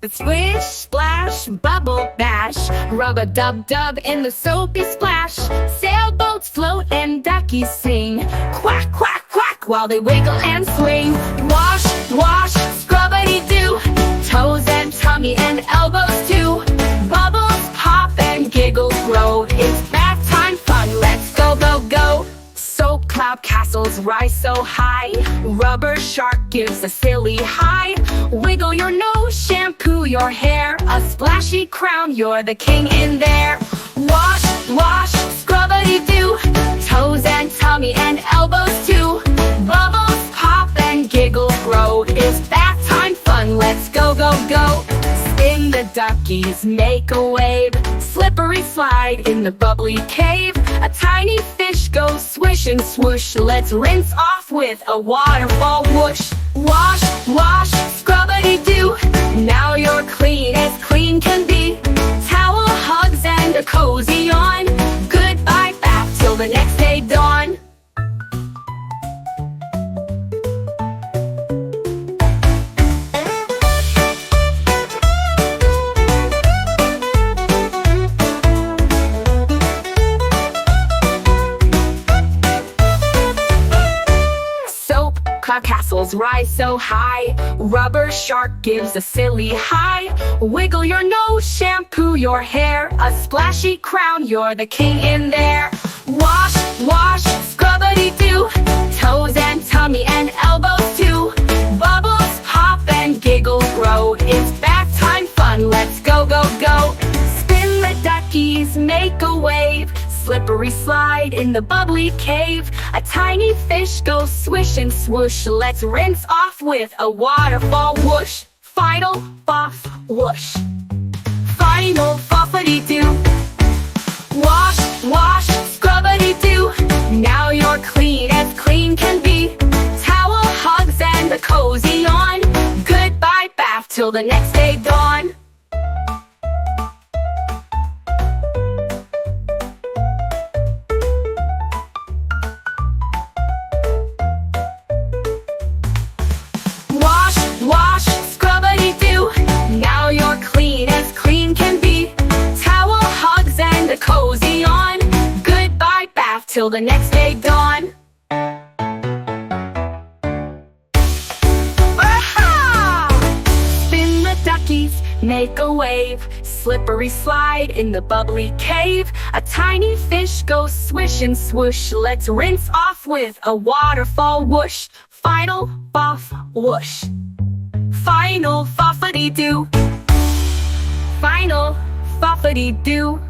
The Splish Splash Bubble Bash, rub-a-dub-dub in the soapy splash. Sailboats float and duckies sing, quack, quack, quack, while they wiggle and swing. Wash, wash, scrub-a-dee-doo, toes and tummy and elbows too. Bubbles pop and giggles grow, it's bath time fun, let's go, go, go. Soap cloud castles rise so high, rubber shark gives a silly high. Wiggle your nose, shampoo your hair, a splashy crown, you're the king in there. Wash, wash, scrub-a-dee-doo, toes and tummy and elbows too. Bubbles pop and giggles grow, it's bath time fun, let's go, go, go. Spin the duckies, make a wave, slippery slide in the bubbly cave. A tiny fish goes swish and swoosh, let's rinse off with a waterfall whoosh. Wash, wash, scrub-a-dee-doo, now you're clean as clean can be. Towel, hugs, and a cozy yawn, goodbye bath till the next day dawn. Castles rise so high, rubber shark gives a silly high. Wiggle your nose, shampoo your hair, a splashy crown, you're the king in there. Wash, wash, scrub-a-dee-doo, toes and tummy and elbows too. Bubbles pop and giggles grow, it's bath time fun, let's go, go, go. Spin the duckies, make a wave, slippery slide in the bubbly cave. A tiny fish goes swish and swoosh, let's rinse off with a waterfall whoosh. Final buff whoosh, final buffity-doo. Wash, wash, scrub-a-dee-doo, now you're clean as clean can be. Towel, hugs, and a cozy yawn, goodbye bath till the next day dawn. Wash, scrub-a-dee-doo, now you're clean as clean can be. Towel, hugs, and a cozy yawn, goodbye bath till the next day dawn. Aha! Spin the duckies, make a wave, slippery slide in the bubbly cave. A tiny fish goes swish and swoosh, let's rinse off with a waterfall whoosh. Final buff whoosh, final buffity-doo, final buffity-doo.